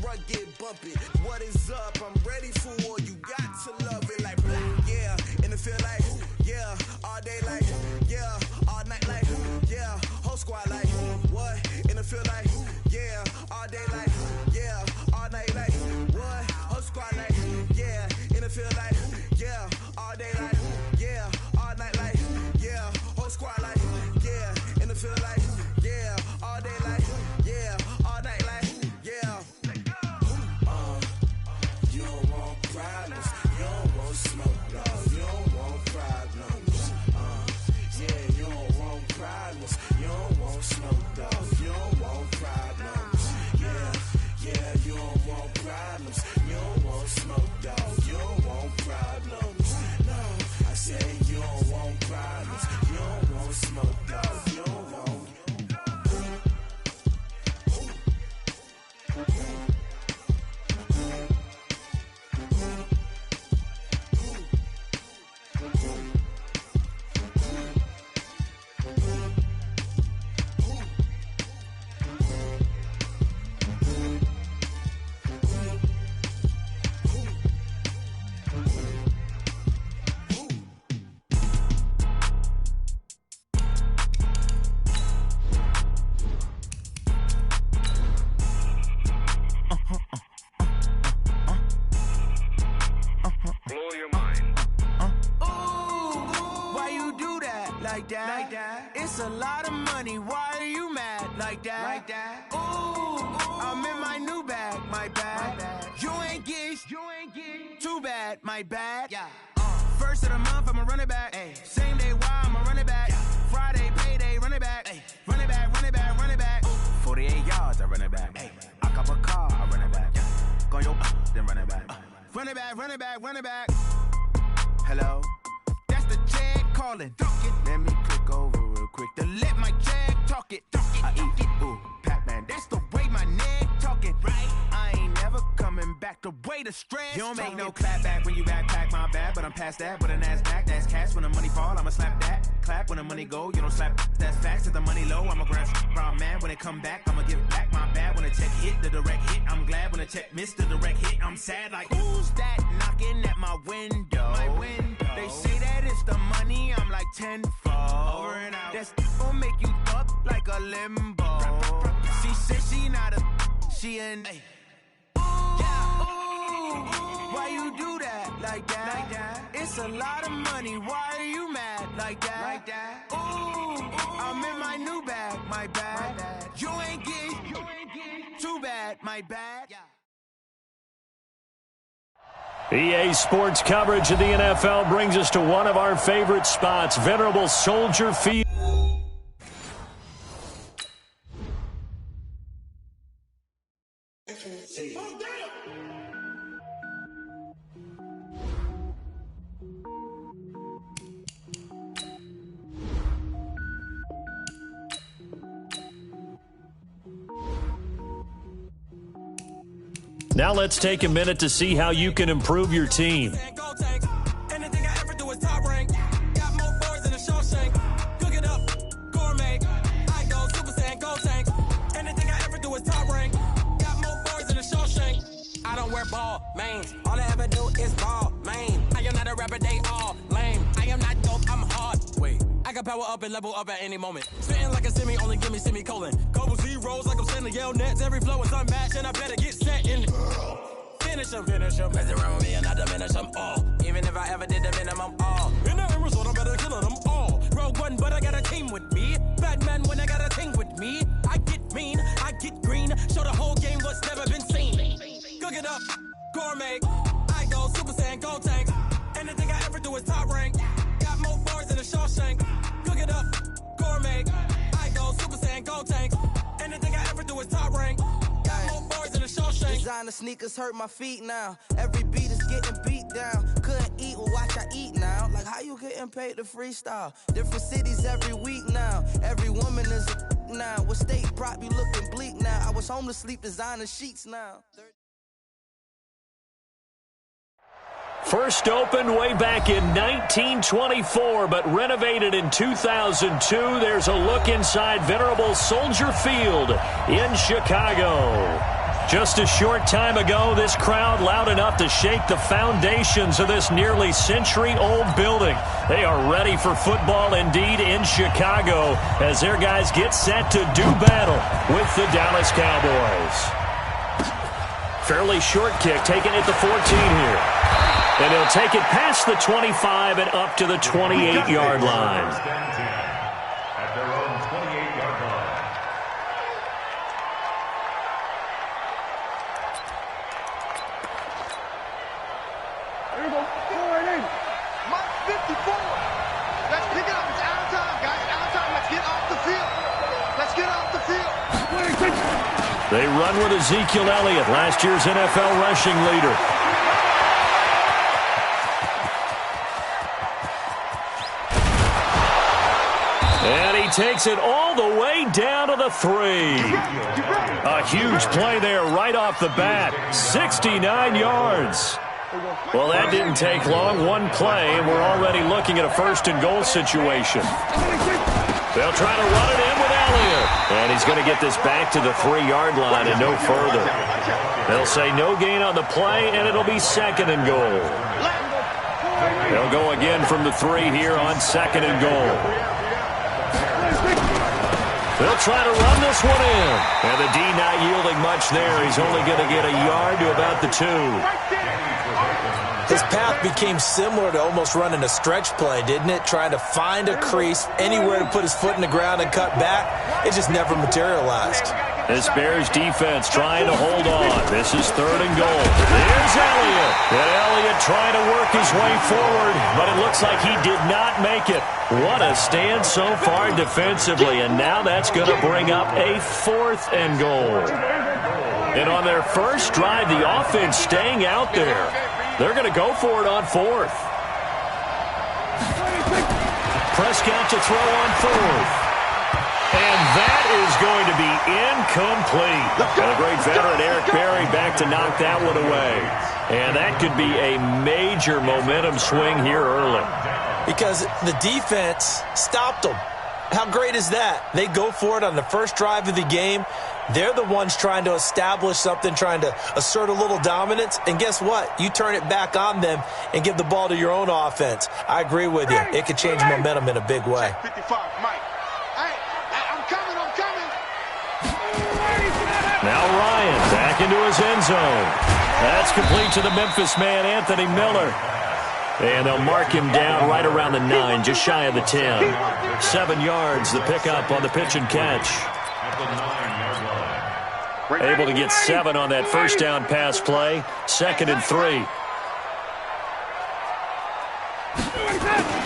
run get bumpy. What is up? I'm ready for war. You got to love it like yeah. In the feel like yeah. All day like yeah. All night like yeah. Whole squad like what? In the feel like yeah. All day like yeah. All night like what? Whole squad like yeah. In the feel like yeah. All day like yeah. All night like yeah. Whole squad like yeah. In the feel like yeah. All day like yeah. All night like yeah. You don't want problems. You don't want smoke, dog. You don't want problems. Yeah, you don't want problems. You don't want smoke, dog. You don't want problems. Yeah, you don't want problems. You don't want smoke, dog. You don't want problems. No, I say you don't want problems. You don't want smoke, dog. You don't want. Like that. It's a lot of money. Why are you mad like that? Ooh, I'm in my new bag, my bad. You ain't get too bad, my bad. Yeah. First of the month, I'ma run it back. Ay. Same day, why I'ma run it back. Yeah. Friday, payday, run it back. Ay. Run it back, run it back, run it back. 48 yards, I run it back. Ay. I cop a car, I run it back. Yeah. Go your then run it back. Run it back, run it back, run it back. Hello? That's the check calling. Let me click over real quick to let my check talk it. I eat it, ooh, Pac-Man. That's the way my neck talking. Right? I ain't never coming back the way the stress. You don't make no clap back when you backpack, my bad. But I'm past that with a NASDAQ. That's cash when the money fall. I'ma slap that. Clap when the money go. You don't slap. That's facts. If the money low, I'ma grab brown man. When it come back, I'ma give back my bad. When the check hit, the direct hit. I'm glad when the check missed the direct hit. I'm sad like, who's that knocking at my window? They say that it's the money. I'm like tenfold. Over and out. That's gon' make you up like a limbo. She said she not a, she an. Yeah, ooh, why you do that like that? It's a lot of money. Why are you mad like that? Ooh, I'm in my new bag, my bad. You ain't get too bad, my bad. EA Sports coverage of the NFL brings us to one of our favorite spots, venerable Soldier Field. Now let's take a minute to see how you can improve your team. Anything I ever do is top rank. Got more boards than a Shawshank. Cook it up, gourmet. I go Super Saiyan, go tank. Anything I ever do is top rank. Got more boards than a Shawshank. I don't wear ball, mains. All I ever do is ball, main. I am not a rapper, they all lame. I am not dope, I'm hard. Wait, I can power up and level up at any moment. Spitting like a semi, only give me semicolon. Couple zeros like I'm sending yell nets. Every flow is unmatched and I better get set in. Finish them. Mess around with me and I diminish them all. Even if I ever did the minimum all. In the result, I'm better killing them all. Rogue One, but I got a team with me. Batman when I got a thing with me. I get mean, I get green. Show the whole game what's never been seen. Cook it up, gourmet. I go Super Saiyan, go tank. Anything I ever do is top rank. Got more bars than a Shawshank. Cook it up, gourmet. I go Super Saiyan, go tank. Anything I ever do is top rank. Got more bars than a Shawshank. Designer sneakers hurt my feet now. Every beat is getting beat down. Couldn't eat, well watch I eat now. Like how you getting paid to freestyle? Different cities every week now. Every woman is a now. What state prop you looking bleak now? I was home to sleep, designer sheets now. First opened way back in 1924, but renovated in 2002. There's a look inside venerable Soldier Field in Chicago. Just a short time ago, this crowd loud enough to shake the foundations of this nearly century-old building. They are ready for football indeed in Chicago as their guys get set to do battle with the Dallas Cowboys. Fairly short kick taken at the 14 here. And he'll take it past the 25 and up to the 28-yard line. At their own 28-yard line. There you go. Mark 54. Let's pick it up. It's out of time, guys. Out of time. Let's get off the field. Let's get off the field. They run with Ezekiel Elliott, last year's NFL rushing leader. And he takes it all the way down to the 3. A huge play there right off the bat. 69 yards. Well, that didn't take long. One play, and we're already looking at a first-and-goal situation. They'll try to run it in with Elliott. And he's going to get this back to the 3-yard line and no further. They'll say no gain on the play, and it'll be second and goal. They'll go again from the 3 here on second and goal. They'll try to run this one in. And the D not yielding much there. He's only going to get a yard to about the 2. His path became similar to almost running a stretch play, didn't it? Trying to find a crease, anywhere to put his foot in the ground and cut back. It just never materialized. This Bears defense trying to hold on. This is third and goal. There's Elliott. And Elliott trying to work his way forward, but it looks like he did not make it. What a stand so far defensively, and now that's going to bring up a 4th and goal. And on their first drive, the offense staying out there. They're going to go for it on 4th. Prescott to throw on 4th. And that is going to be incomplete. And a great veteran, Eric Berry, back to knock that one away. And that could be a major momentum swing here early. Because the defense stopped them. How great is that? They go for it on the first drive of the game. They're the ones trying to establish something, trying to assert a little dominance. And guess what? You turn it back on them and give the ball to your own offense. I agree with you. It could change momentum in a big way. 55, Mike. Hey, I'm coming. Now Ryan back into his end zone. That's complete to the Memphis man, Anthony Miller. And they'll mark him down right around the 9, just shy of the 10. 7 yards, the pickup on the pitch and catch. Able to get 7 on that first down pass play. 2nd and 3.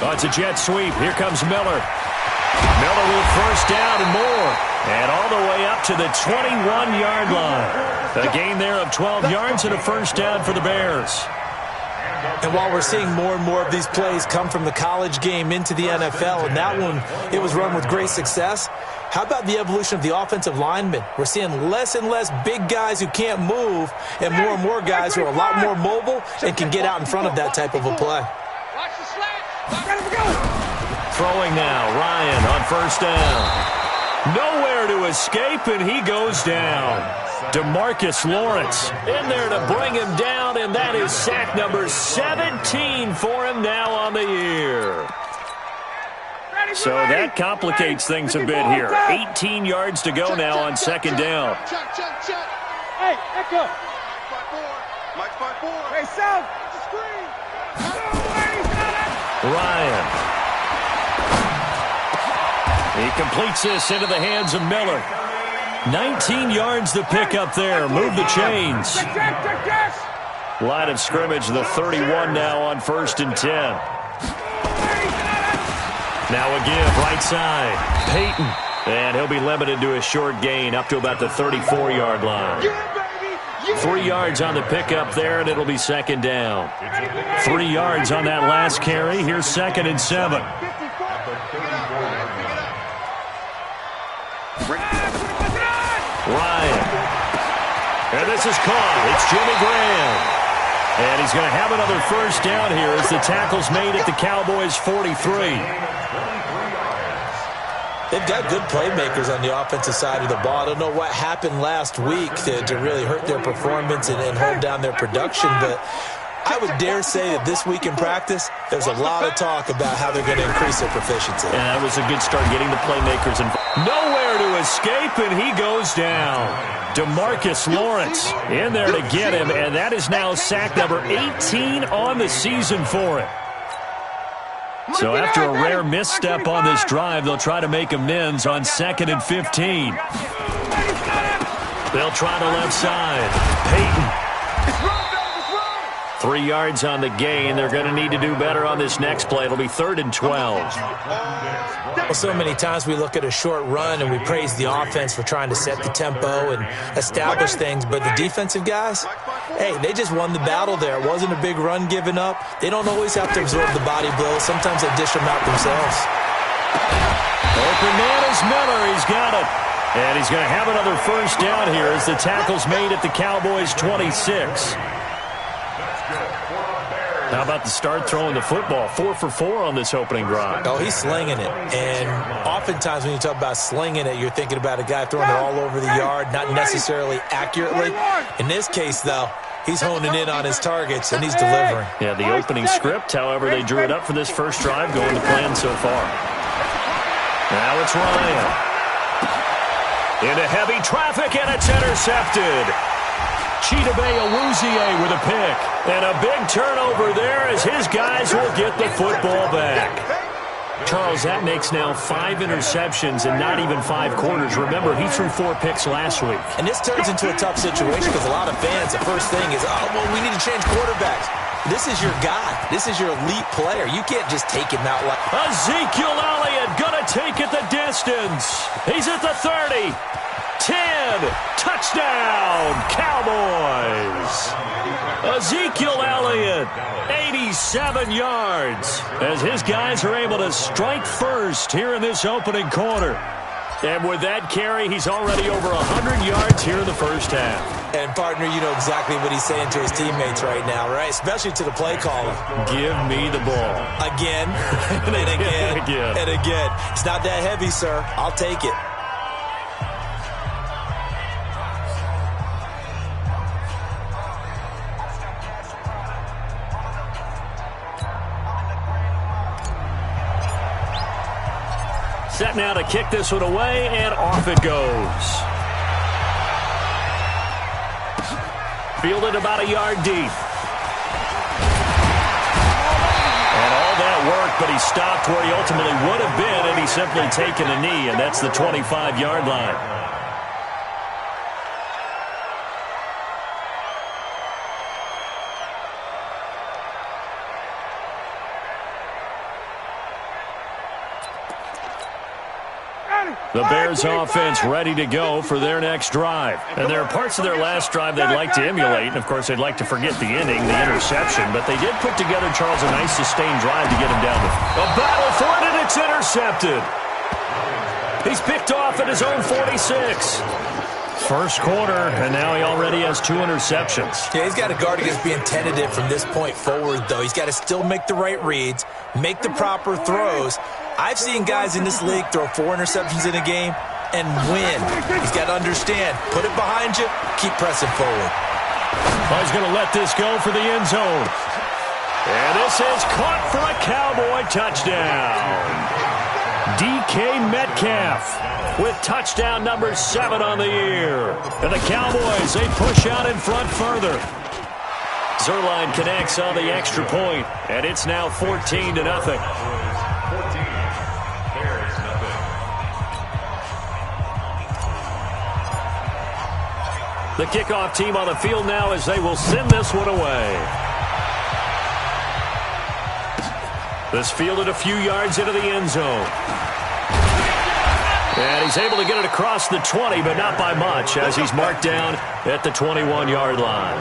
Oh, it's a jet sweep. Here comes Miller. Miller with first down and more. And all the way up to the 21-yard line. A gain there of 12 yards and a first down for the Bears. And while we're seeing more and more of these plays come from the college game into the NFL, and that one, it was run with great success, how about the evolution of the offensive linemen? We're seeing less and less big guys who can't move and more guys who are a lot more mobile and can get out in front of that type of a play. Throwing now, Ryan on first down. Nowhere to escape, and he goes down. DeMarcus Lawrence in there to bring him down, and that is sack number 17 for him now on the year. So that complicates things a bit here. 18 yards to go now on second down. Hey, Echo. Mike 5-4. Hey, South. Screen. Ryan. He completes this into the hands of Miller. 19 yards to pick up there. Move the chains. Line of scrimmage, the 31 now on 1st and 10. Now a give, right side. Peyton. And he'll be limited to a short gain up to about the 34-yard line. 3 yards on the pickup there, and it'll be second down. 3 yards on that last carry. Here's 2nd and 7. Ryan. And this is caught. It's Jimmy Graham. And he's going to have another first down here as the tackle's made at the Cowboys' 43. They've got good playmakers on the offensive side of the ball. I don't know what happened last week to really hurt their performance and hold down their production, but I would dare say that this week in practice, there's a lot of talk about how they're going to increase their proficiency. And that was a good start getting the playmakers involved. Nowhere to escape, and he goes down. DeMarcus Lawrence in there to get him, and that is now sack number 18 on the season for him. So after a rare misstep on this drive, they'll try to make amends on 2nd and 15. They'll try the left side. Peyton. 3 yards on the gain. They're going to need to do better on this next play. It'll be 3rd and 12. Well, so many times we look at a short run and we praise the offense for trying to set the tempo and establish things, but the defensive guys, hey, they just won the battle there. It wasn't a big run given up. They don't always have to absorb the body blows. Sometimes they dish them out themselves. Open man is Miller. He's got it. And he's going to have another first down here as the tackle's made at the Cowboys' 26. How about the start throwing the football? 4 for 4 on this opening drive. Oh, he's slinging it. And oftentimes when you talk about slinging it, you're thinking about a guy throwing it all over the yard, not necessarily accurately. In this case, though, he's honing in on his targets, and he's delivering. Yeah, the opening script, however, they drew it up for this first drive, going to plan so far. Now it's Ryan. Into heavy traffic, and it's intercepted. Chidobe Awuzie with a pick. And a big turnover there as his guys will get the football back. Charles, that makes now 5 interceptions in not even 5 quarters. Remember, he threw 4 picks last week. And this turns into a tough situation because a lot of fans, the first thing is, oh, well, we need to change quarterbacks. This is your guy. This is your elite player. You can't just take him out like... Ezekiel Elliott gonna take it the distance. He's at the 30. 10, touchdown, Cowboys. Ezekiel Elliott, 87 yards, as his guys are able to strike first here in this opening quarter. And with that carry, he's already over 100 yards here in the first half. And, partner, you know exactly what he's saying to his teammates right now, right? Especially to the play caller. Give me the ball. Again, and again, and again. It's not that heavy, sir. I'll take it. Set now to kick this one away, and off it goes. Fielded about a yard deep. And all that work, but he stopped where he ultimately would have been, and he's simply taken a knee, and that's the 25-yard line. The Bears offense ready to go for their next drive. And there are parts of their last drive they'd like to emulate. And, of course, they'd like to forget the inning, the interception. But they did put together, Charles, a nice sustained drive to get him down the... A battle for it, and it's intercepted. He's picked off at his own 46. First quarter, and now he already has 2 interceptions. Yeah, he's got to guard against being tentative from this point forward, though. He's got to still make the right reads, make the proper throws. I've seen guys in this league throw 4 interceptions in a game and win. He's got to understand, put it behind you, keep pressing forward. Well, he's going to let this go for the end zone. And this is caught for a Cowboy touchdown. DK Metcalf with touchdown number 7 on the year. And the Cowboys, they push out in front further. Zuerlein connects on the extra point, and it's now 14-0. The kickoff team on the field now as they will send this one away. This fielded a few yards into the end zone. And he's able to get it across the 20, but not by much, as he's marked down at the 21-yard line.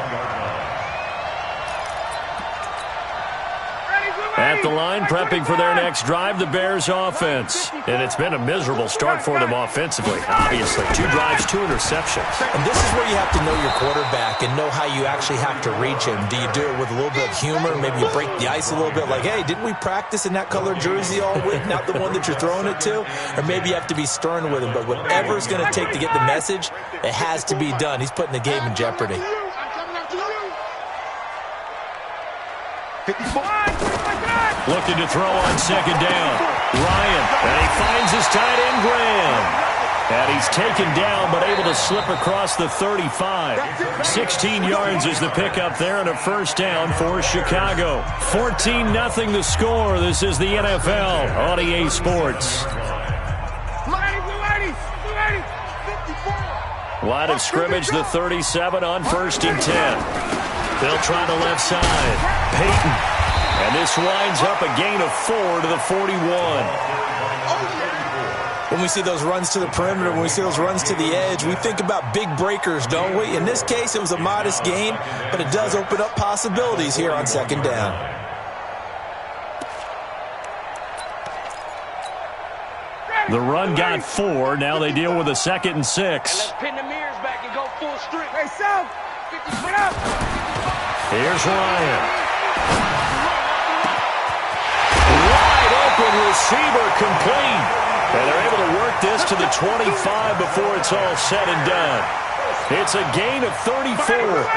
At the line, prepping for their next drive, the Bears offense. And it's been a miserable start for them offensively, obviously. 2 drives, 2 interceptions. And this is where you have to know your quarterback and know how you actually have to reach him. Do you do it with a little bit of humor? Maybe you break the ice a little bit like, hey, didn't we practice in that colored jersey all week, not the one that you're throwing it to? Or maybe you have to be stern with him. But whatever it's going to take to get the message, it has to be done. He's putting the game in jeopardy. 54. Looking to throw on second down. Ryan, and he finds his tight end, Graham. And he's taken down, but able to slip across the 35. 16 yards is the pickup there, and a first down for Chicago. 14-0 the score. This is the NFL on EA Sports. Line of scrimmage, the 37 on 1st and 10. They'll try the left side. Peyton. And this winds up a gain of 4 to the 41. When we see those runs to the perimeter, when we see those runs to the edge, we think about big breakers, don't we? In this case, it was a modest gain, but it does open up possibilities here on second down. The run got 4. Now they deal with a 2nd and 6. Let's pin the mirrors back and go full strength. Hey, South. 50 up. Here's Ryan. Wide open receiver complete. And they're able to work this to the 25 before it's all said and done. It's a gain of 34.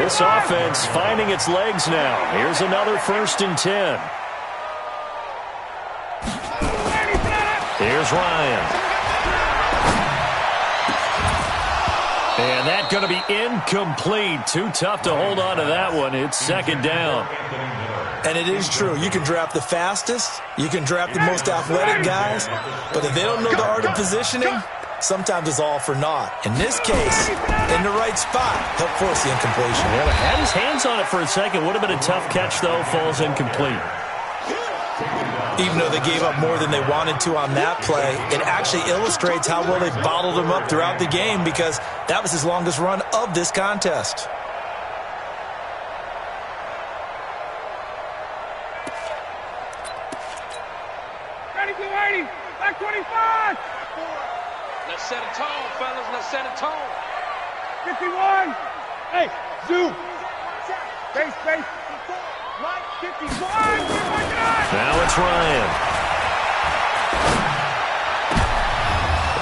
This offense finding its legs now. Here's another 1st and 10. Here's Ryan. And that's going to be incomplete. Too tough to hold on to that one. It's second down. And it is true. You can draft the fastest. You can draft the most athletic guys. But if they don't know the art of positioning, sometimes it's all for naught. In this case, in the right spot, he'll force the incompletion. Yeah, had his hands on it for a second. Would have been a tough catch, though. Falls incomplete. Even though they gave up more than they wanted to on that play, it actually illustrates how well they bottled him up throughout the game because that was his longest run of this contest. Ready, get ready. Back 25. Let's set a tone, fellas. Let's set a tone. 51. Hey, zoom. Space. Right, 51. Now it's Ryan.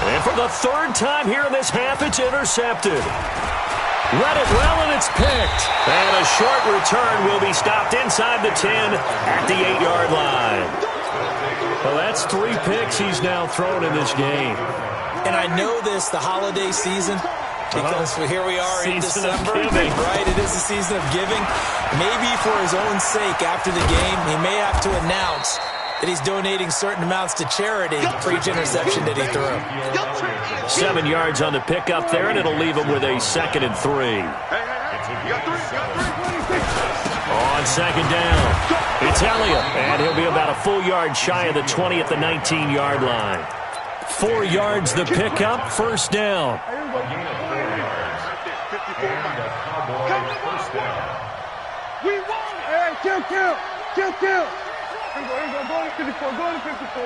And for the 3rd time here in this half, it's intercepted. Let it well, and it's picked. And a short return will be stopped inside the 10 at the 8-yard line. Well, that's 3 picks he's now thrown in this game. And I know this, the holiday season, because here we are in December, right? It is the season of giving. Maybe for his own sake, after the game, he may have to announce that he's donating certain amounts to charity for each interception that he threw. 7 yards on the pickup there, and it'll leave him with a 2nd and 3. On second down, it's Elliott, and he'll be about a full yard shy of the 20 at the 19-yard line. 4 yards the pickup, 1st down. We won! Hey, kill! Go to 54, go to 54.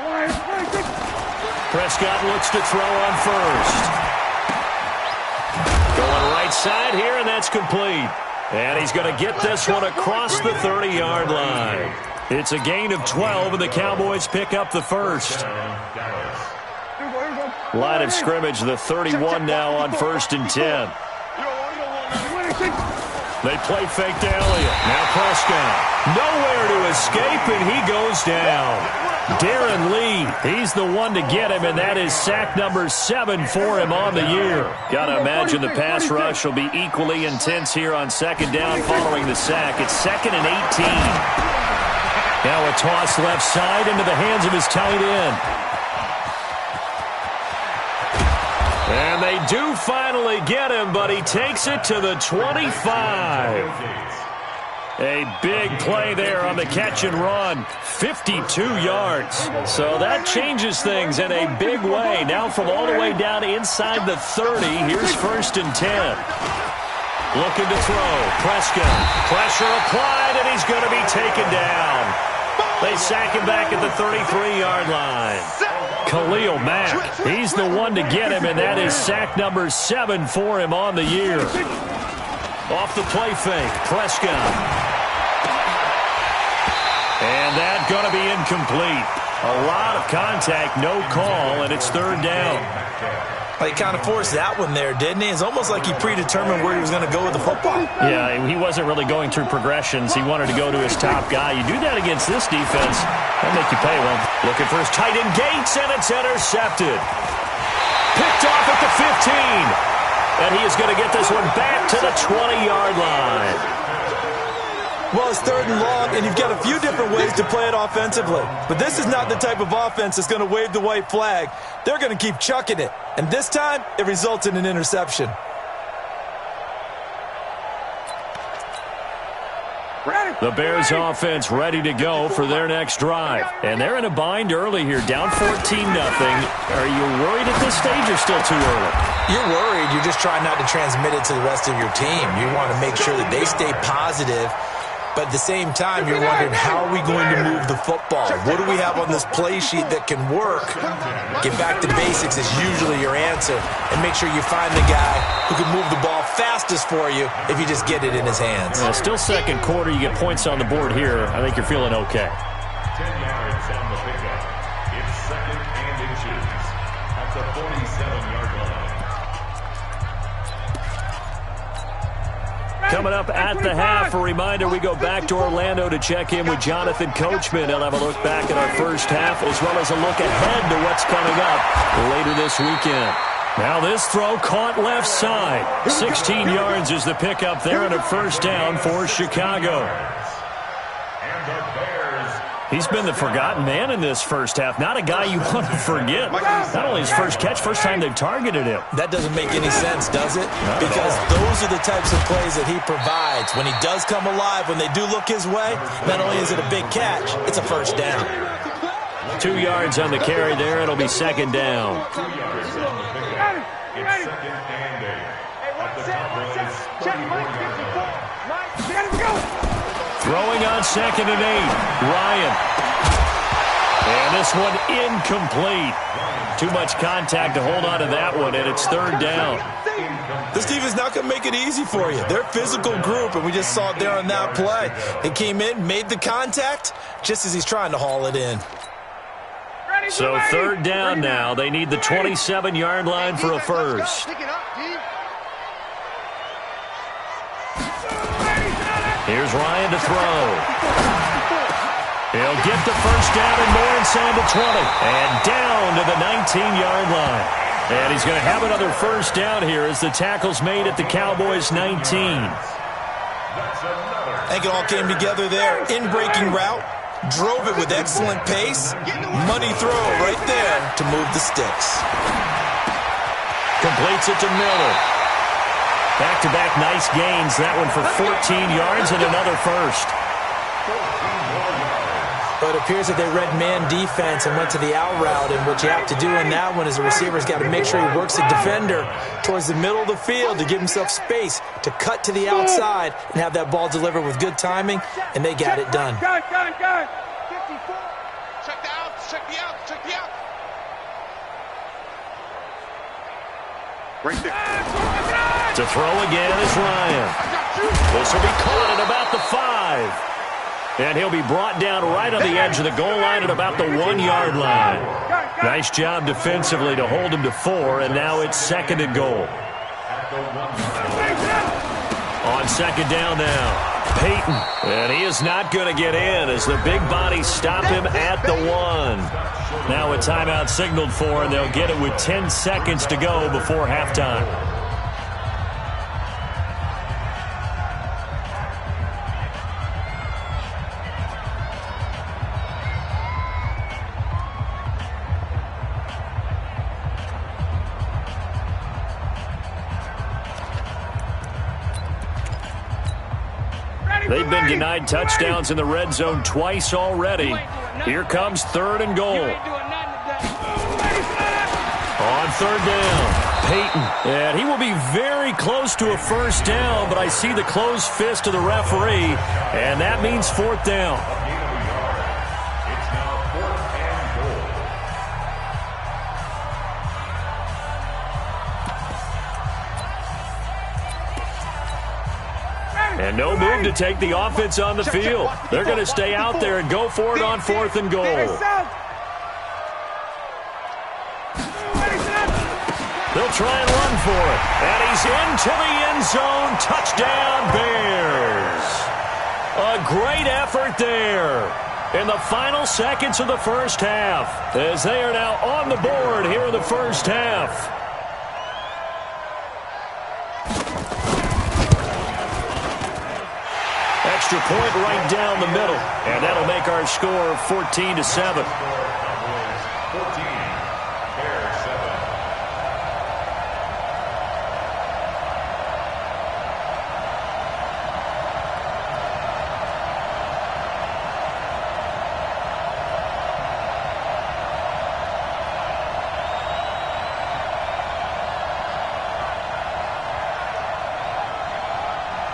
Prescott looks to throw on 1st. Going right side here, and that's complete. And he's going to get this one across the 30-yard line. It's a gain of 12, and the Cowboys pick up the 1st. Line of scrimmage, the 31 now on 1st and 10. They play fake to Elliott. Now Prescott. Nowhere to escape, and he goes down. Darren Lee, he's the one to get him, and that is sack number 7 for him on the year. Got to imagine the pass rush will be equally intense here on second down following the sack. It's 2nd and 18. Now a toss left side into the hands of his tight end. And they do finally get him, but he takes it to the 25. A big play there on the catch and run. 52 yards. So that changes things in a big way. Now from all the way down inside the 30, here's 1st and 10. Looking to throw. Prescott. Pressure applied, and he's going to be taken down. They sack him back at the 33-yard line. Khalil Mack, he's the one to get him, and that is sack number 7 for him on the year. Off the play fake, Prescott. And that's going to be incomplete. A lot of contact, no call, and it's 3rd down. Well, he kind of forced that one there, didn't he? It's almost like he predetermined where he was going to go with the football. Yeah, he wasn't really going through progressions. He wanted to go to his top guy. You do that against this defense, they'll make you pay one. Looking for his tight end Gates, and it's intercepted. Picked off at the 15. And he is going to get this one back to the 20-yard line. Well, it's 3rd and long, and you've got a few different ways to play it offensively. But this is not the type of offense that's going to wave the white flag. They're going to keep chucking it. And this time, it results in an interception. The Bears offense ready to go for their next drive. And they're in a bind early here, down 14-0. Are you worried at this stage or still too early? You're worried. You're just trying not to transmit it to the rest of your team. You want to make sure that they stay positive. But at the same time, you're wondering, how are we going to move the football? What do we have on this play sheet that can work? Get back to basics is usually your answer. And make sure you find the guy who can move the ball fastest for you if you just get it in his hands. Still 2nd quarter. You get points on the board here. I think you're feeling okay. 10 yards on the pickup. It's 2nd and inches at the 47-yard line. Coming up at the half, a reminder, we go back to Orlando to check in with Jonathan Coachman. He'll have a look back at our first half as well as a look ahead to what's coming up later this weekend. Now this throw caught left side. 16 yards is the pickup there and a 1st down for Chicago. He's been the forgotten man in this first half. Not a guy you want to forget. Not only his first catch, first time they've targeted him. That doesn't make any sense, does it? Because those are the types of plays that he provides. When he does come alive, when they do look his way, not only is it a big catch, it's a 1st down. 2 yards on the carry there. It'll be 2nd down. 2 yards on the pickup. It's 2nd and 8. At the top of his 34-yard line. Throwing on 2nd and 8. Ryan. And this one incomplete. Too much contact to hold on to that one, and it's 3rd down. This defense not going to make it easy for you. They're a physical group, and we just saw it there on that play. They came in, made the contact, just as he's trying to haul it in. So 3rd down now. They need the 27-yard line for a first. Here's Ryan to throw. He'll get the 1st down and more inside the 20. And down to the 19-yard line. And he's going to have another 1st down here as the tackle's made at the Cowboys' 19. I think it all came together there. In-breaking route. Drove it with excellent pace. Money throw right there to move the sticks. Completes it to Miller. Back-to-back nice gains. That one for 14 yards and another 1st. But it appears that they read man defense and went to the out route. And what you have to do in that one is the receiver's got to make sure he works the defender towards the middle of the field to give himself space to cut to the outside and have that ball delivered with good timing. And they got it done. Check the out. Check the out. Check the out. Right there. To throw again is Ryan. This will be caught at about the 5. And he'll be brought down right on the edge of the goal line at about the 1-yard line. Nice job defensively to hold him to 4, and now it's 2nd and goal. On 2nd down now, Peyton. And he is not going to get in as the big bodies stop him at the 1. Now a timeout signaled for, and they'll get it with 10 seconds to go before halftime. They've been denied touchdowns in the red zone twice already. Here comes 3rd and goal. On 3rd down, Peyton. And he will be very close to a 1st down, but I see the closed fist of the referee, and that means 4th down. And no move to take the offense on the field. They're going to stay out there and go for it on 4th and goal. They'll try and run for it. And he's into the end zone. Touchdown, Bears. A great effort there in the final seconds of the first half, as they are now on the board here in the first half. Extra point right down the middle, and that'll make our score 14-7.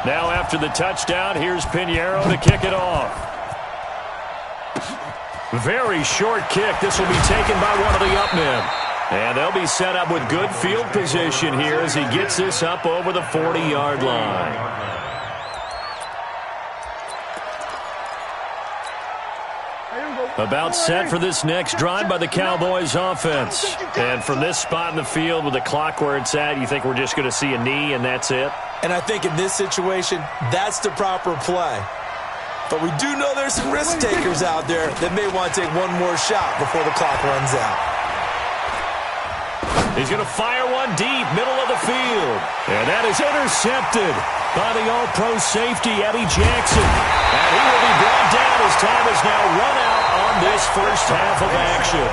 Now after the touchdown, here's Pinheiro to kick it off. Very short kick. This will be taken by one of the up men. And they'll be set up with good field position here as he gets this up over the 40-yard line. About set for this next drive by the Cowboys offense. And from this spot in the field with the clock where it's at, you think we're just going to see a knee and that's it? And I think in this situation, that's the proper play. But we do know there's some risk takers out there that may want to take one more shot before the clock runs out. He's going to fire one deep, middle of the field. And that is intercepted by the all-pro safety, Eddie Jackson. And he will be brought down as time is now run out on this first half of action.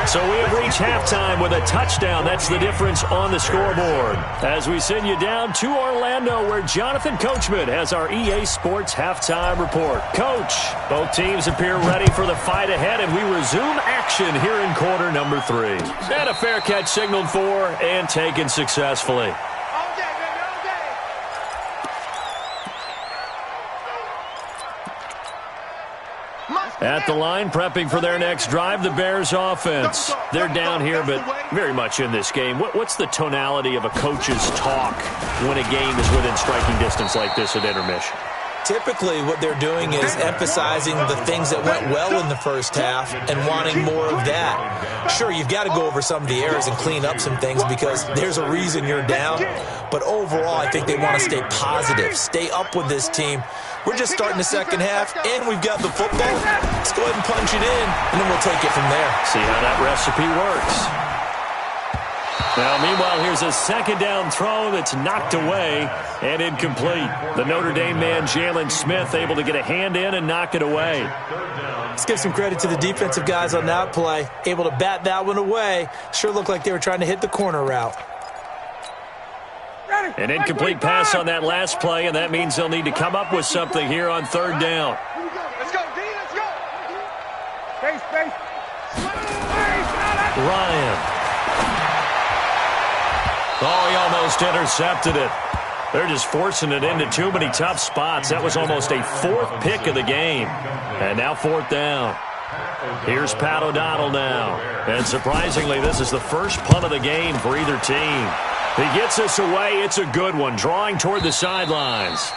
So we have reached halftime with a touchdown. That's the difference on the scoreboard. As we send you down to Orlando, where Jonathan Coachman has our EA Sports halftime report. Coach, both teams appear ready for the fight ahead, and we resume action here in quarter number 3. And a fair catch signaled for and taken successfully. At the line, prepping for their next drive, the Bears offense. They're down here, but very much in this game. What's the tonality of a coach's talk when a game is within striking distance like this at intermission? Typically, what they're doing is emphasizing the things that went well in the first half and wanting more of that. Sure, you've got to go over some of the errors and clean up some things because there's a reason you're down. But overall, I think they want to stay positive, stay up with this team. We're just starting the second half, and we've got the football. Let's go ahead and punch it in, and then we'll take it from there. See how that recipe works. Now, meanwhile, here's a second down throw that's knocked away and incomplete. The Notre Dame man, Jalen Smith, able to get a hand in and knock it away. Let's give some credit to the defensive guys on that play. Able to bat that one away. Sure looked like they were trying to hit the corner route. An incomplete pass on that last play, and that means they'll need to come up with something here on third down. Let's go, D, let's go. Space. Ryan. Oh, he almost intercepted it. They're just forcing it into too many tough spots. That was almost a fourth pick of the game. And now fourth down. Here's Pat O'Donnell now. And surprisingly, this is the first punt of the game for either team. He gets this away. It's a good one, drawing toward the sidelines.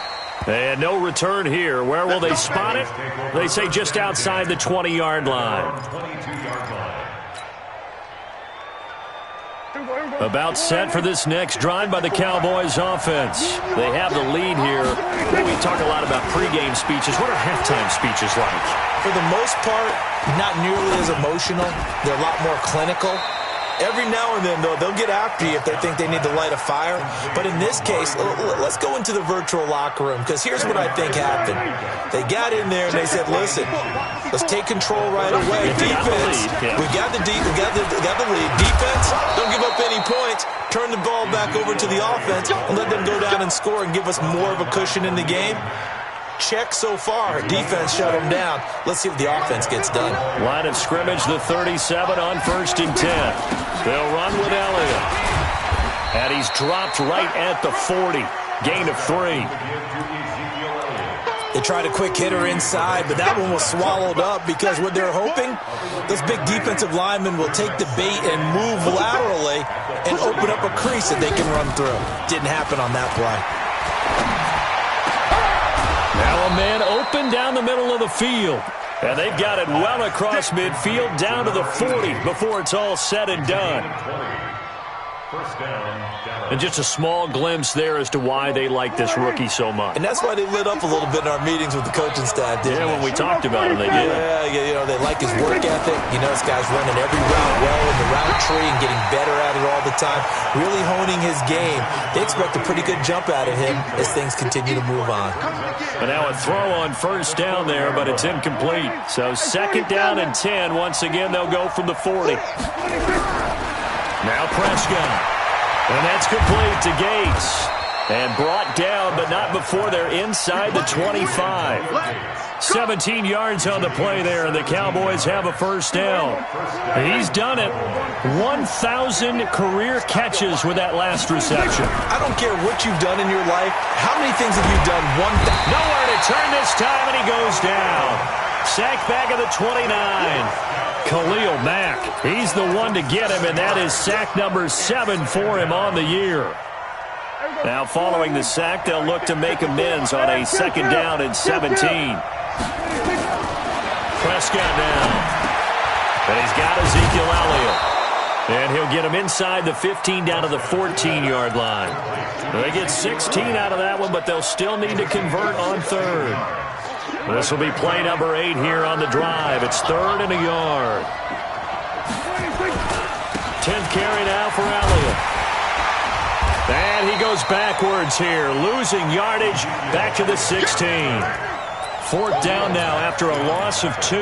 And no return here. Where will they spot it? They say just outside the 20-yard line. About set for this next drive by the Cowboys offense. They have the lead here. We talk a lot about pregame speeches. What are halftime speeches like? For the most part, not nearly as emotional. They're a lot more clinical. Every now and then, though, they'll get after you if they think they need to light a fire. But in this case, let's go into the virtual locker room, because here's what I think happened. They got in there and they said, listen, let's take control right away. Defense, we got the lead. Defense, don't give up any points. Turn the ball back over to the offense and let them go down and score and give us more of a cushion in the game. Check so far. Defense shut them down. Let's see if the offense gets done. Line of scrimmage, the 37 on 1st and 10. They'll run with Elliott. And he's dropped right at the 40. Gain of 3. They tried a quick hitter inside, but that one was swallowed up because what they're hoping, those big defensive linemen will take the bait and move laterally and open up a crease that they can run through. Didn't happen on that play. Now a man open down the middle of the field. And they've got it well across midfield down to the 40 before it's all said and done. First down. And just a small glimpse there as to why they like this rookie so much. And that's why they lit up a little bit in our meetings with the coaching staff, didn't they? When we talked about him, they did. Yeah, they like his work ethic. This guy's running every route well in the route tree and getting better at it all the time, really honing his game. They expect a pretty good jump out of him as things continue to move on. But now a throw on first down there, but it's incomplete. So second down and 10. Once again, they'll go from the 40. Now Prescott. And that's complete to Gates. And brought down, but not before they're inside the 25. 17 yards on the play there, and the Cowboys have a first down. He's done it. 1,000 career catches with that last reception. I don't care what you've done in your life. How many things have you done? Nowhere to turn this time, and he goes down. Sacked back at the 29. Khalil Mack, he's the one to get him, and that is sack number 7 for him on the year. Now following the sack, they'll look to make amends on a second down and 17. Prescott now. And he's got Ezekiel Elliott. And he'll get him inside the 15 down to the 14-yard line. They get 16 out of that one, but they'll still need to convert on third. This will be play number 8 here on the drive. It's 3rd and a yard. 10th carry now for Elliott. And he goes backwards here, losing yardage back to the 16. 4th down now after a loss of 2.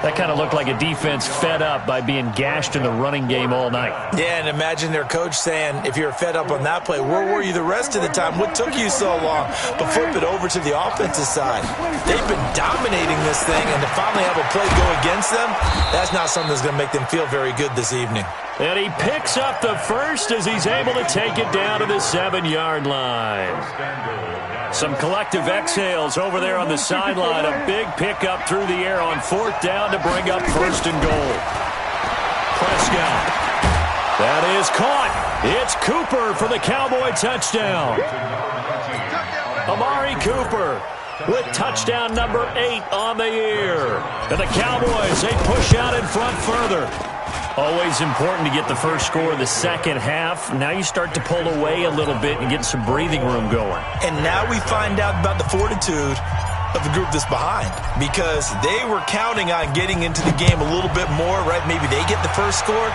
That kind of looked like a defense fed up by being gashed in the running game all night. Yeah, and imagine their coach saying, if you're fed up on that play, where were you the rest of the time? What took you so long? But flip it over to the offensive side. They've been dominating this thing, and to finally have a play go against them, that's not something that's going to make them feel very good this evening. And he picks up the first as he's able to take it down to the 7-yard line. Some collective exhales over there on the sideline. A big pickup through the air on 4th down to bring up 1st and goal. Prescott. That is caught. It's Cooper for the Cowboy touchdown. Amari Cooper with touchdown number 8 on the year. And the Cowboys, they push out in front further. Always important to get the first score of the second half. Now you start to pull away a little bit and get some breathing room going. And now we find out about the fortitude of the group that's behind, because they were counting on getting into the game a little bit more, right? Maybe they get the first score.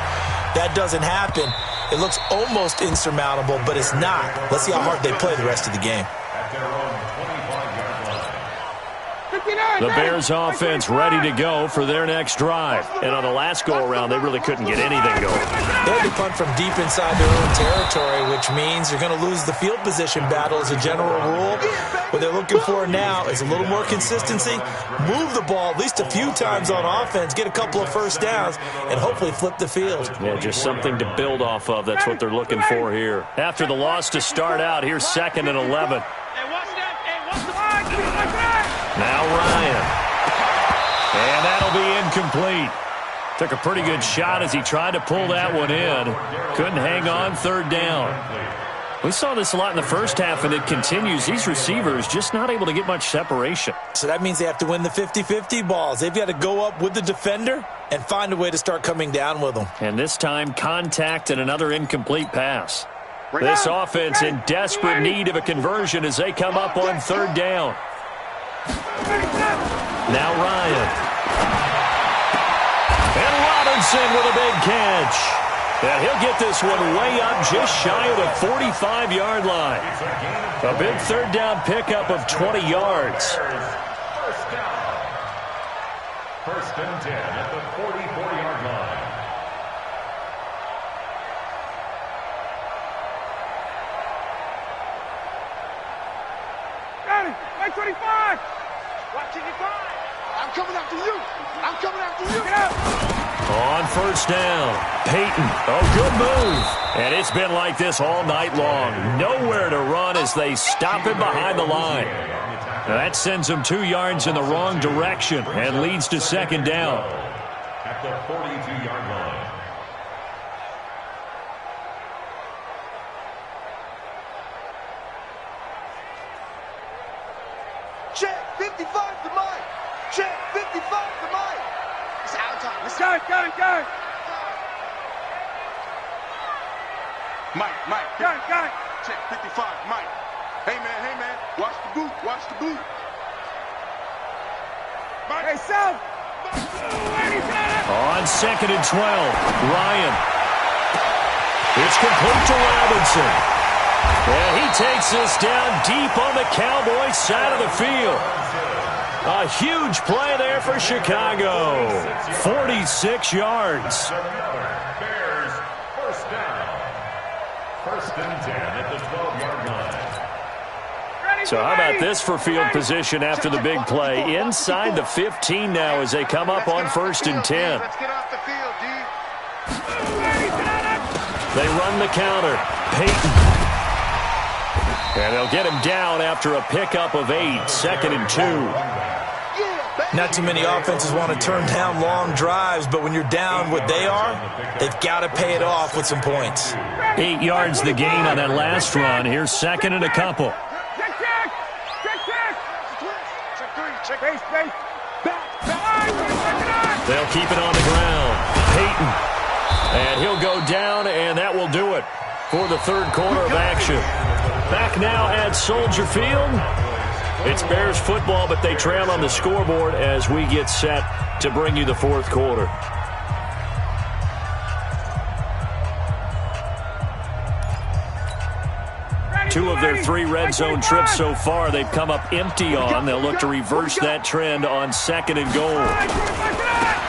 That doesn't happen. It looks almost insurmountable, but it's not. Let's see how hard they play the rest of the game. The Bears offense ready to go for their next drive. And on the last go-around, they really couldn't get anything going. They had to punt from deep inside their own territory, which means you're going to lose the field position battle as a general rule. What they're looking for now is a little more consistency, move the ball at least a few times on offense, get a couple of first downs, and hopefully flip the field. Yeah, just something to build off of. That's what they're looking for here. After the loss to start out, here's 2nd and 11. Now Ryan. And that'll be incomplete. Took a pretty good shot as he tried to pull that one in. Couldn't hang on 3rd down. We saw this a lot in the first half, and it continues. These receivers just not able to get much separation. So that means they have to win the 50-50 balls. They've got to go up with the defender and find a way to start coming down with them. And this time, contact and another incomplete pass. This offense in desperate need of a conversion as they come up on 3rd down. Now Ryan. And Robinson with a big catch. And he'll get this one way up just shy of the 45-yard line. A big 3rd down pickup of 20 yards. First and 10 at the 44-yard line. Got it. 25. Watching it fine. I'm coming after you. I'm coming after you. Get out. On 1st down, Peyton. Oh, good move. And it's been like this all night long. Nowhere to run as they stop him behind the line. Now that sends him 2 yards in the wrong direction and leads to 2nd down. At the 42-yard line. Check 55 to Mike. Check 55 to Mike. It's out of time. Go. Mike. Go. Check 55, Mike. Hey, man. Watch the boot. Mike. Hey, South. On 2nd and 12, Ryan. It's complete to Robinson. And he takes this down deep on the Cowboys side of the field. A huge play there for Chicago. 46 yards. Bears, first down. 1st and 10 at the 12-yard line. So how about this for field position after the big play? Inside the 15 now as they come up on 1st and 10. Let's get off the field, D. They run the counter. Peyton. And they'll get him down after a pickup of 8. 2nd and 2. Not too many offenses want to turn down long drives, but when you're down what they are, they've got to pay it off with some points. 8 yards the gain on that last run. Here's 2nd and a couple. They'll keep it on the ground. Peyton. And he'll go down, and that will do it for the 3rd quarter of action. Back now at Soldier Field. It's Bears football, but they trail on the scoreboard as we get set to bring you the 4th quarter. Two of their 3 red zone trips so far they've come up empty on. They'll look to reverse that trend on 2nd and goal.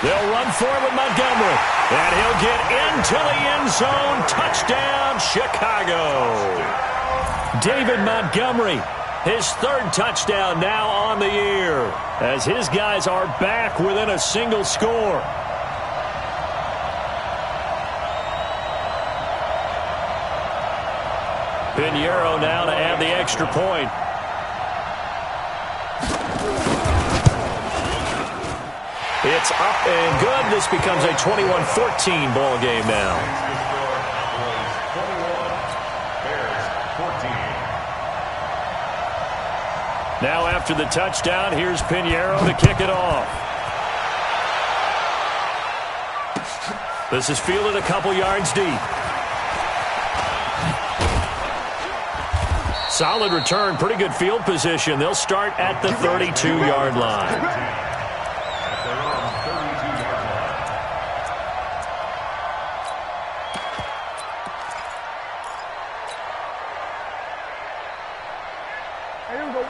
They'll run for it with Montgomery. And he'll get into the end zone. Touchdown, Chicago. David Montgomery, his 3rd touchdown now on the year, as his guys are back within a single score. Pinheiro now to add the extra point. It's up and good. This becomes a 21-14 ball game now. Now after the touchdown, here's Pinheiro to kick it off. This is fielded a couple yards deep. Solid return, pretty good field position. They'll start at the 32-yard line.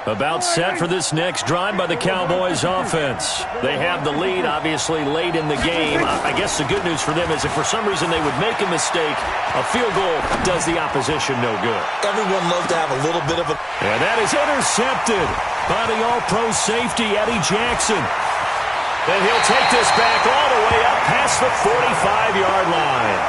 About set for this next drive by the Cowboys offense. They have the lead, obviously, late in the game. I guess the good news for them is if for some reason they would make a mistake, a field goal does the opposition no good. Everyone loves to have a little bit of a... And that is intercepted by the all-pro safety, Eddie Jackson. And he'll take this back all the way up past the 45-yard line.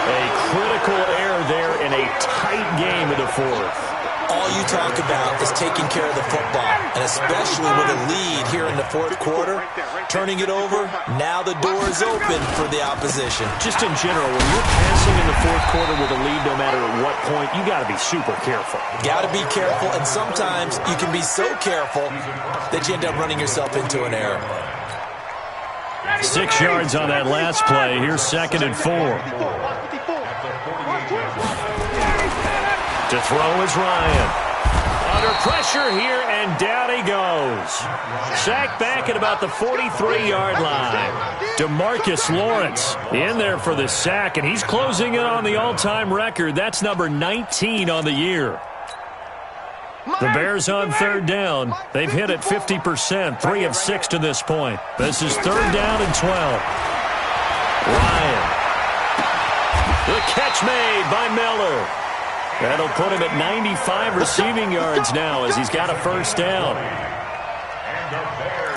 A critical error there in a tight game in the 4th. All you talk about is taking care of the football, and especially with a lead here in the 4th quarter, turning it over, now the door is open for the opposition. Just in general, when you're passing in the 4th quarter with a lead, no matter at what point, you got to be super careful. Got to be careful, and sometimes you can be so careful that you end up running yourself into an error. 6 yards on that last play. Here's 2nd and 4. To throw is Ryan. Under pressure here, and down he goes. Sacked back at about the 43-yard line. DeMarcus Lawrence in there for the sack, and he's closing in on the all-time record. That's number 19 on the year. The Bears on 3rd down. They've hit it 50%, 3 of 6 to this point. This is 3rd down and 12. Ryan. The catch made by Miller. That'll put him at 95 receiving yards now as he's got a 1st down.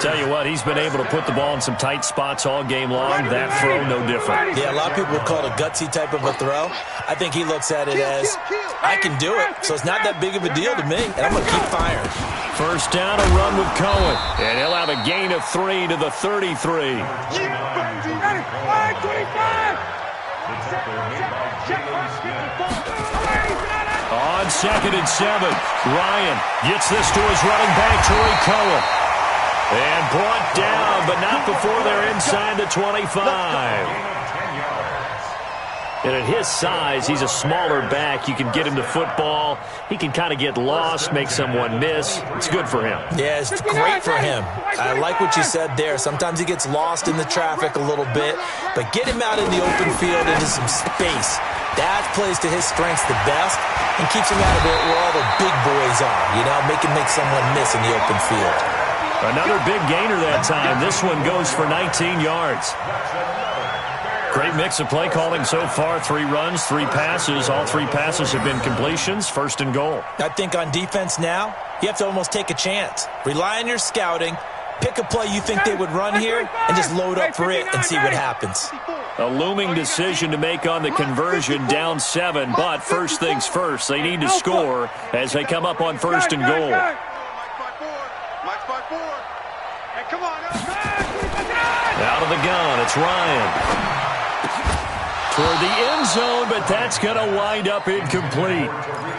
Tell you what, he's been able to put the ball in some tight spots all game long. That throw, no different. Yeah, a lot of people would call it a gutsy type of a throw. I think he looks at it as, I can do it, so it's not that big of a deal to me, and I'm going to keep firing. 1st down, a run with Cohen. And he'll have a gain of 3 to the 33. On 2nd and 7, Ryan gets this to his running back, Tariq Cohen. And brought down, but not before they're inside the 25. And at his size, he's a smaller back. You can get him to football. He can kind of get lost, make someone miss. It's good for him. Yeah, it's great for him. I like what you said there. Sometimes he gets lost in the traffic a little bit, but get him out in the open field into some space. That plays to his strengths the best and keeps him out of it where all the big boys are, make him make someone miss in the open field. Another big gainer that time. This one goes for 19 yards. Great mix of play calling so far. 3 runs, 3 passes. All 3 passes have been completions. 1st and goal. I think on defense now, you have to almost take a chance. Rely on your scouting. Pick a play you think they would run here and just load up for it and see what happens. A looming decision to make on the conversion, down 7. But first things first, they need to score as they come up on 1st and goal. Out of the gun, it's Ryan. Toward the end zone, but that's going to wind up incomplete.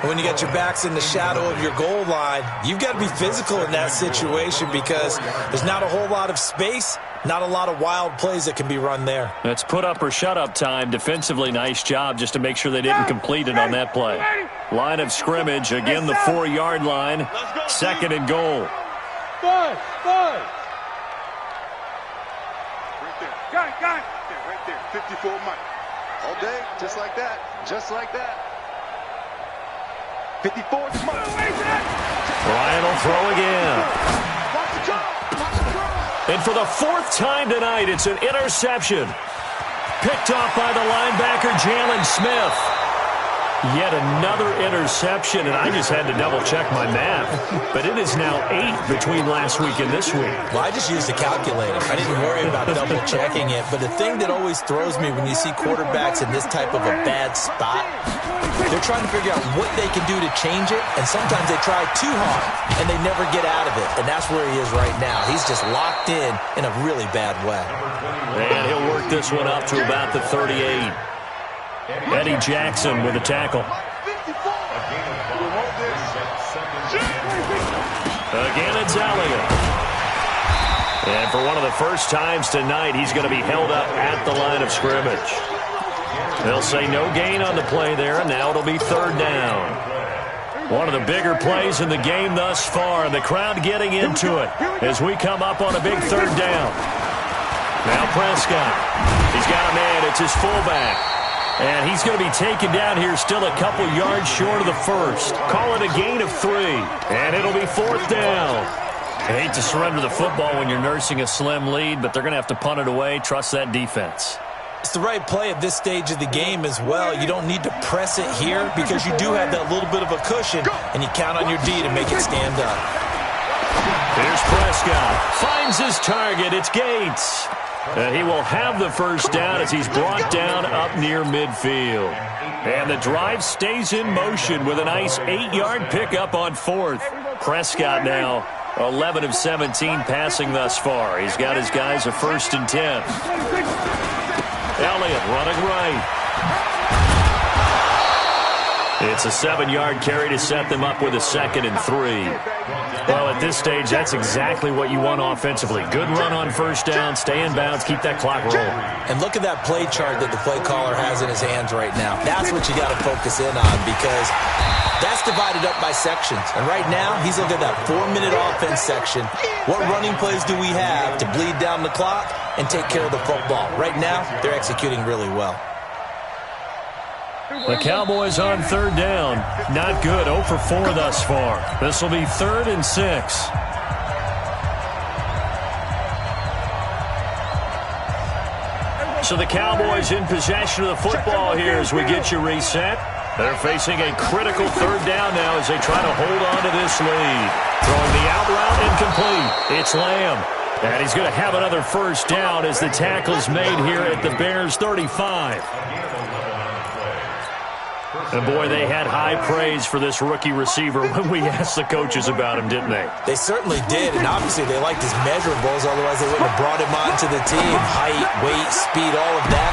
When you got your backs in the shadow of your goal line, you've got to be physical in that situation because there's not a whole lot of space, not a lot of wild plays that can be run there. That's put up or shut up time. Defensively, nice job just to make sure they didn't complete it on that play. Line of scrimmage, again the 4-yard line, 2nd and goal. Five. Right there. 54 Mike. All day, just like that. 54 Mike. Ryan will throw again. And for the 4th time tonight, it's an interception. Picked off by the linebacker, Jalen Smith. Yet another interception, and I just had to double-check my math. But it is now 8 between last week and this week. Well, I just used a calculator. I didn't worry about double-checking it. But the thing that always throws me when you see quarterbacks in this type of a bad spot, they're trying to figure out what they can do to change it, and sometimes they try too hard, and they never get out of it. And that's where he is right now. He's just locked in a really bad way. And he'll work this one up to about the 38. Eddie Jackson with a tackle. Again, it's Elliott. And for one of the first times tonight, he's going to be held up at the line of scrimmage. They'll say no gain on the play there, and now it'll be 3rd down. One of the bigger plays in the game thus far, and the crowd getting into it as we come up on a big 3rd down. Now Prescott. He's got a man. It's his fullback. And he's going to be taken down here still a couple yards short of the 1st. Call it a gain of 3. And it'll be 4th down. I hate to surrender the football when you're nursing a slim lead, but they're going to have to punt it away. Trust that defense. It's the right play at this stage of the game as well. You don't need to press it here because you do have that little bit of a cushion, and you count on your D to make it stand up. Here's Prescott. Finds his target. It's Gates. He will have the 1st down as he's brought down up near midfield. And the drive stays in motion with a nice 8-yard pickup on 4th. Prescott now 11 of 17 passing thus far. He's got his guys a 1st and 10. Elliott running right. It's a 7-yard carry to set them up with a 2nd and 3. Well, at this stage, that's exactly what you want offensively. Good run on 1st down, stay in bounds, keep that clock rolling. And look at that play chart that the play caller has in his hands right now. That's what you got to focus in on because that's divided up by sections. And right now, he's looking at that 4-minute offense section. What running plays do we have to bleed down the clock and take care of the football? Right now, they're executing really well. The Cowboys on 3rd down. Not good. 0 for 4 thus far. This will be 3rd and 6. So the Cowboys in possession of the football here as we get you reset. They're facing a critical 3rd down now as they try to hold on to this lead. Throwing the out route incomplete. It's Lamb. And he's going to have another 1st down as the tackle is made here at the Bears 35. And, boy, they had high praise for this rookie receiver when we asked the coaches about him, didn't they? They certainly did, and obviously they liked his measurables. Otherwise, they wouldn't have brought him onto the team. Height, weight, speed, all of that.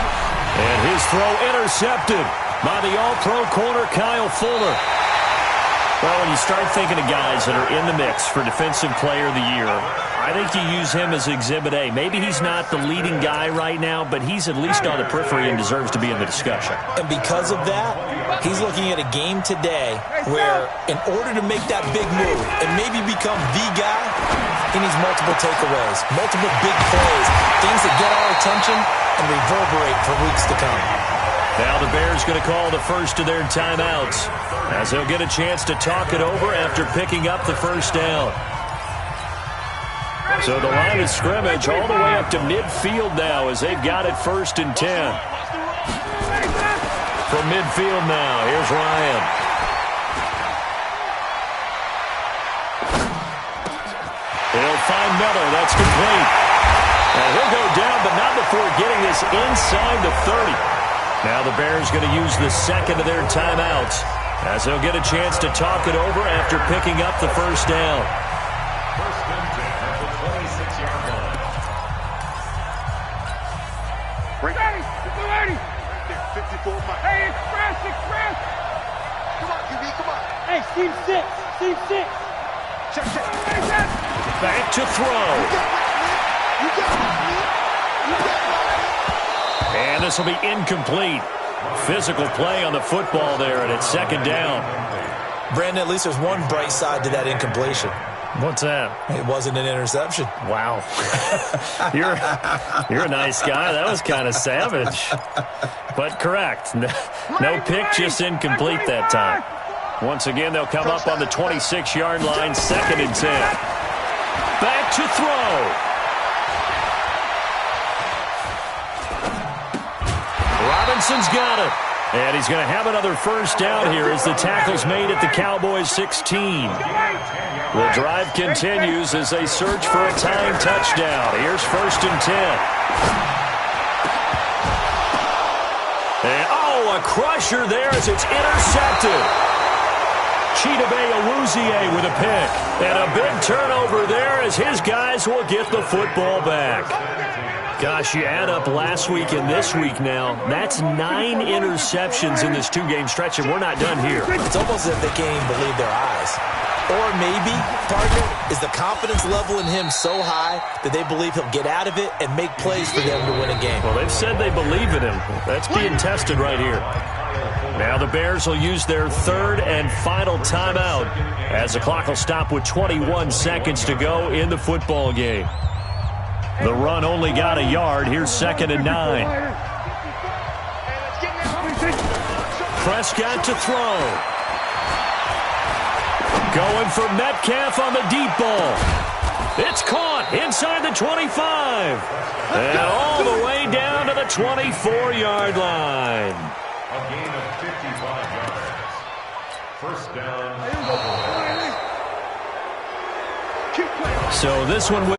And his throw intercepted by the all-pro corner Kyle Fuller. Well, when you start thinking of guys that are in the mix for Defensive Player of the Year, I think you use him as Exhibit A. Maybe he's not the leading guy right now, but he's at least on the periphery and deserves to be in the discussion. And because of that, he's looking at a game today where in order to make that big move and maybe become the guy, he needs multiple takeaways, multiple big plays, things that get our attention and reverberate for weeks to come. Now the Bears going to call the first of their timeouts as they'll get a chance to talk it over after picking up the first down. So the line of scrimmage all the way up to midfield now as they've got it 1st and 10. From midfield now, here's Ryan. He'll find Miller. That's complete. And he'll go down, but not before getting this inside the 30. Now the Bears going to use the second of their timeouts as they'll get a chance to talk it over after picking up the first down. 1st and 10 at the 26-yard line. Ready. 54. Hey, express. Come on, QB, come on. Hey, Steve 6. Check. Back to throw. You got it. And this will be incomplete. Physical play on the football there, and it's 2nd down. Brandon, at least there's one bright side to that incompletion. What's that? It wasn't an interception. Wow. You're a nice guy. That was kind of savage. But correct. No pick, just incomplete that time. Once again, they'll come up on the 26-yard line, 2nd and 10. Back to throw. Robinson's got it. And he's going to have another first down here as the tackle's made at the Cowboys' 16. The drive continues as they search for a tying touchdown. Here's 1st and 10. And, a crusher there as it's intercepted. Chidobe Awuzie with a pick. And a big turnover there as his guys will get the football back. Gosh, you add up last week and this week now, that's 9 interceptions in this 2-game stretch, and we're not done here. It's almost as if they can't even believe their eyes. Or maybe, partner, is the confidence level in him so high that they believe he'll get out of it and make plays for them to win a game. Well, they've said they believe in him. That's being tested right here. Now the Bears will use their 3rd and final timeout as the clock will stop with 21 seconds to go in the football game. The run only got a yard. Here's 2nd and 9. Prescott to throw. Going for Metcalf on the deep ball. It's caught inside the 25. And all the way down to the 24-yard line. A gain of 55 yards. 1st down. So this one